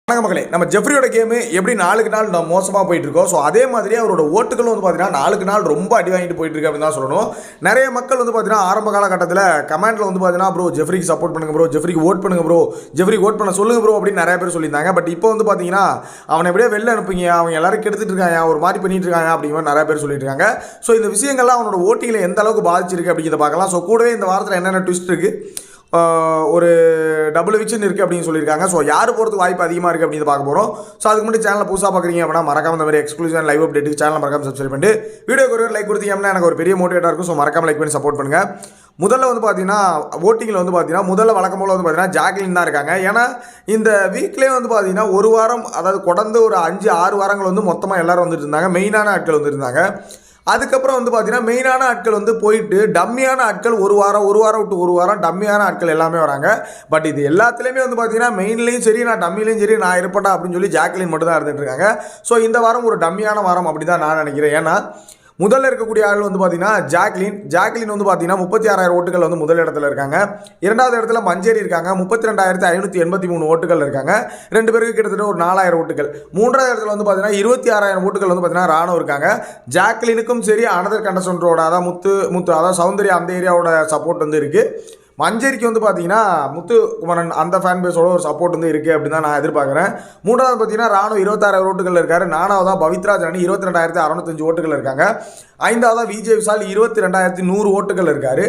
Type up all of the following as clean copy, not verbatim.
வணக்க மக்களே, நம்ம ஜெஃப்ரியோட கேம் எப்படி நாளுக்கு நாள் மோசமாக போயிட்டு இருக்கோம். ஸோ அதே மாதிரி அவரோட ஓட்டுகளும் வந்து பார்த்தீங்கன்னா நாளுக்கு நாள் ரொம்ப அடி வாங்கிட்டு போயிட்டு இருக்கு அப்படின்னு தான் சொல்லணும். நிறைய மக்கள் வந்து பார்த்தீங்கன்னா ஆரம்ப காலகட்டத்தில் கமெண்ட்ல வந்து பார்த்தீங்கன்னா ப்ரோ ஜெஃப்ரிக்கு சப்போர்ட் பண்ணுங்க ப்ரோ, ஜெஃப்ரிக்கு ஓட் பண்ணுங்க ப்ரோ, ஜெஃப்ரிக்கு ஓட் பண்ண சொல்லுங்க ப்ரோ அப்படின்னு நிறைய பேர் சொல்லியிருந்தாங்க. பட் இப்போ வந்து பார்த்தீங்கன்னா அவனை எப்படியே வெளில அனுப்புங்க, அவங்க எல்லாரும் கெடுத்துட்டு இருக்காங்க, ஒரு மாதிரி பண்ணிட்டு இருக்காங்க அப்படிங்கிற நிறைய பேர் சொல்லிட்டு இருக்காங்க. ஸோ இந்த விஷயங்கள்லாம் அவனோட ஓட்டிங்களை எந்த அளவுக்கு பாதிச்சிருக்கு அப்படிங்கிறத பார்க்கலாம். ஸோ கூடவே இந்த வாரத்தில் என்னென்ன ட்விஸ்ட் இருக்கு, ஒரு டபுள் எவிக்ஷன் இருக்குது அப்படின்னு சொல்லியிருக்காங்க. ஸோ யார் போகிறதுக்கு வாய்ப்பு அதிகமாக இருக்குது அப்படின்னு பார்க்க போகிறோம். ஸோ அதுக்கு முன்னாடி சேனலில் புதுசாக பார்க்குறீங்க அப்படின்னா மறக்காம இந்த மாதிரி எக்ஸ்க்ளூசிவ் லைவ் அப்டேட்டுக்கு சேனல் மறக்காம சப்ஸ்கிரைப் பண்ணிட்டு வீடியோக்கு ஒரு லைக் கொடுத்தீங்க அப்படின்னா எனக்கு ஒரு பெரிய மோட்டிவேட்டாக இருக்கும். ஸோ மறக்காம லைக் பண்ணி சப்போர்ட் பண்ணுங்கள். முதல்ல வந்து பார்த்தீங்கன்னா ஓட்டிங்கில் வந்து பார்த்தீங்கன்னா முதல்ல வழக்கம் போல் வந்து பார்த்தீங்கன்னா ஜாக்லின் தான் இருக்காங்க. ஏன்னா இந்த வீக்லேயே வந்து பார்த்தீங்கன்னா ஒரு வாரம், அதாவது தொடர்ந்து ஒரு 5-6 வாரங்கள் வந்து மொத்தமாக எல்லோரும் வந்துட்டு இருந்தாங்க, மெயினான ஆட்கள் வந்துட்டு இருந்தாங்க. அதுக்கப்புறம் வந்து பார்த்தீங்கன்னா மெயினான ஆட்கள் வந்து போயிட்டு டம்மியான ஆட்கள் ஒரு வாரம் விட்டு ஒரு வாரம் டம்மியான ஆட்கள் எல்லாமே வராங்க. பட் இது எல்லாத்துலேயுமே வந்து பார்த்தீங்கன்னா மெயின்லேயும் சரி நான் டம்மிலையும் சரி நான் இருப்பேன்டா அப்படின்னு சொல்லி ஜாக்லின் மட்டும் தான் இருந்துட்டு இருக்காங்க. ஸோ இந்த வாரம் ஒரு டம்மியான வாரம் அப்படி தான் நான் நினைக்கிறேன். ஏன்னா முதல்ல இருக்கக்கூடிய ஆள் வந்து பார்த்தீங்கன்னா ஜாக்லின் வந்து பார்த்தீங்கன்னா 36,000 ஓட்டுகள் வந்து முதல் இடத்துல இருக்காங்க. இரண்டாவது இடத்துல மஞ்சேரி இருக்காங்க, 32,583 ஓட்டுகள் இருக்காங்க. ரெண்டு பேருக்கு கிட்டத்தட்ட ஒரு 4,000 ஓட்டுகள். மூன்றாவது இடத்துல வந்து பார்த்தீங்கன்னா 26,000 ஓட்டுகள் வந்து பார்த்தீங்கன்னா ராணுவ இருக்காங்க. ஜாக்லினுக்கும் சரி அனதர் கண்டஸ்டன்டோட அதாவது முத்து அதாவது சௌந்தர்யா அந்த ஏரியாவோட சப்போர்ட் வந்து இருக்குது. மஞ்சேரிக்கு வந்து பார்த்தீங்கன்னா முத்துக்குமரன் அந்த ஃபேன் பேஸோட ஒரு சப்போர்ட் வந்து இருக்குது அப்படின்னு தான் நான் எதிர்பார்க்குறேன். மூன்றாவது பார்த்தீங்கன்னா ராணுவ 26,000 ஓட்டுகள் இருக்காரு. நாலாவதாக பவித்ரா ஜானி 22,605 ஓட்டுகள் இருக்காங்க. ஐந்தாவதாக விஜய் விஷால் 22,100 ஓட்டுகள் இருக்காரு.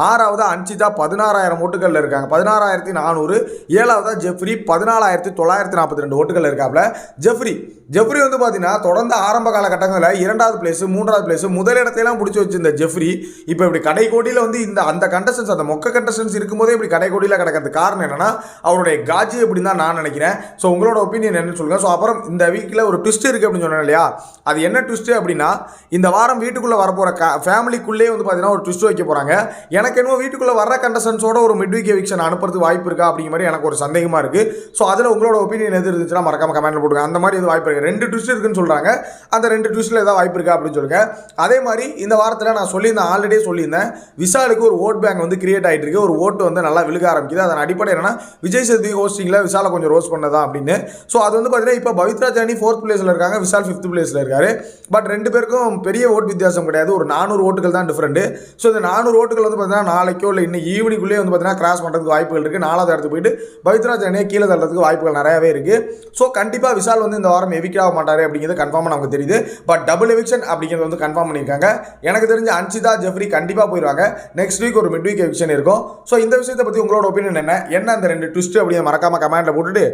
ஆறாவதாக அன்சிதா 16,000 ஓட்டுகள் இருக்காங்க, 16,400. ஏழாவதாக ஜெஃப்ரி 14,942 ஓட்டுகள் இருக்காப்புல. ஜெஃப்ரி வந்து பார்த்தீங்கன்னா தொடர்ந்து ஆரம்ப காலகட்டங்களில் 2வது பிளேஸ் 3வது பிளேஸ் முதலிடத்தையெல்லாம் பிடிச்சி வச்சிருந்த ஜெஃப்ரி இப்போ இப்படி கடைக்கோடியில் வந்து அந்த கண்டஸ்டன்ஸ் அந்த மொக்க கண்டஸ்டன்ஸ் இருக்கும்போதே இப்படி கடைக்கோடியில் கிடக்கிறது காரணம் என்னன்னா அவருடைய காஜி அப்படின்னு தான் நான் நினைக்கிறேன். ஸோ உங்களோட ஒப்பீனியன் என்னன்னு சொல்லுங்கள். ஸோ அப்புறம் இந்த வீக்கில் ஒரு ட்விஸ்ட் இருக்குது அப்படின்னு சொன்னேன் இல்லையா, அது என்ன ட்விஸ்ட்டு அப்படின்னா இந்த வாரம் வீட்டுக்குள்ளே வரப்போகிற ஃபேமிலிக்குள்ளே வந்து பார்த்தீங்கன்னா ஒரு ட்விஸ்ட் வைக்க போகிறாங்க. எனக்கு என்னவோ வீட்டுக்குள்ளே வர கண்டஸ்டன்ஸோட ஒரு மிட்வீக் எவிக்ஷன் அனுப்புறதுக்கு வாய்ப்பு இருக்கா அப்படிங்கிற மாதிரி எனக்கு ஒரு சந்தேகமாக இருக்குது. ஸோ அதில் உங்களோட ஒப்பீனியன் எது இருந்துச்சுன்னா மறக்காம கமெண்ட்டில் போட்டுங்க. அந்த மாதிரி எது வாய்ப்பு இருக்குது, 2 ட்விஸ்ட் இருக்குன்னு சொல்கிறாங்க, அந்த 2 ட்விஸ்ட்டில் ஏதாவது வாய்ப்பு இருக்கா அப்படின்னு சொல்லுங்கள். அதே மாதிரி இந்த வாரத்தில் நான் சொல்லியிருந்தேன், ஆல்ரெடியே சொல்லியிருந்தேன், விஷாலுக்கு ஒரு ஓட் பேங்க் வந்து கிரியேட் ஆகிட்டு இருக்கு. ஒரு ஓட்டு வந்து நல்லா விழுக ஆரம்பிக்குது. அதன் அடிப்படை என்னன்னா விஜய் சேதுபதி ஹோஸ்டிங்கில் விஷாலை கொஞ்சம் ரோஸ் பண்ணதான் அப்படின்னு. ஸோ அது வந்து பார்த்தீங்கன்னா இப்போ பவித்ரா ஜானி 4th பிளேஸில் இருக்காங்க, விஷால் 5th பிளேஸில் இருக்காரு. பட் ரெண்டு பேருக்கும் பெரிய ஓட் வித்தியாசம் கிடையாது, ஒரு 400 ஓட்டுகள் தான் டிஃப்ரெண்ட். ஸோ இந்த 400 ஓட்டுகள் வந்து பார்த்தீங்கன்னா நாளைக்கோ இல்லை இன்னைக்கு ஈவினிங்குள்ளே வந்து பார்த்தீங்கன்னா கிராஸ் பண்ணுறதுக்கு வாய்ப்புகள் இருக்குது. 4வது இடத்துக்கு போயிட்டு பவித்ரா ஜானியை கீழே தள்ளுறதுக்கு வாய்ப்புகள் நிறையவே இருக்குது. ஸோ கண்டிப்பாக விஷால் வந்து இந்த வாரம் எவிக்ட் ஆக மாட்டார் அப்படிங்கிறது கன்ஃபார்மாக நமக்கு தெரியுது. பட் டபுள் எவிக்ஷன் அப்படிங்கிறது வந்து கன்ஃபார்ம் பண்ணியிருக்காங்க. எனக்கு தெரிஞ்ச அன்சிதா ஜெஃப்ரி கண்டிப்பாக போயிடுவாங்க. நெக்ஸ்ட் வீக் ஒரு மிட்வீக் எவிக்ஷன் இருக்கும். ஸோ இந்த விஷயத்தை பற்றி உங்களோட ஒப்பீனியன் என்ன அந்த 2 ட்விஸ்ட் அப்படியே மறக்காம கமெண்ட்டில் போட்டுட்டு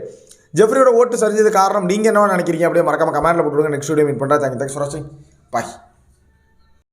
ஜெஃப்ரியோட ஓட்டு சரிஞ்சது காரணம் நீங்கள் என்ன நினைக்கிறீங்க அப்படியே மறக்காம கமெண்ட்டில் போட்டுருங்க. நெக்ஸ்ட் வீடியோ மீட் பண்ணுறேன். தேங்க்ஸ் ஃபார் வாட்சிங். பாய்.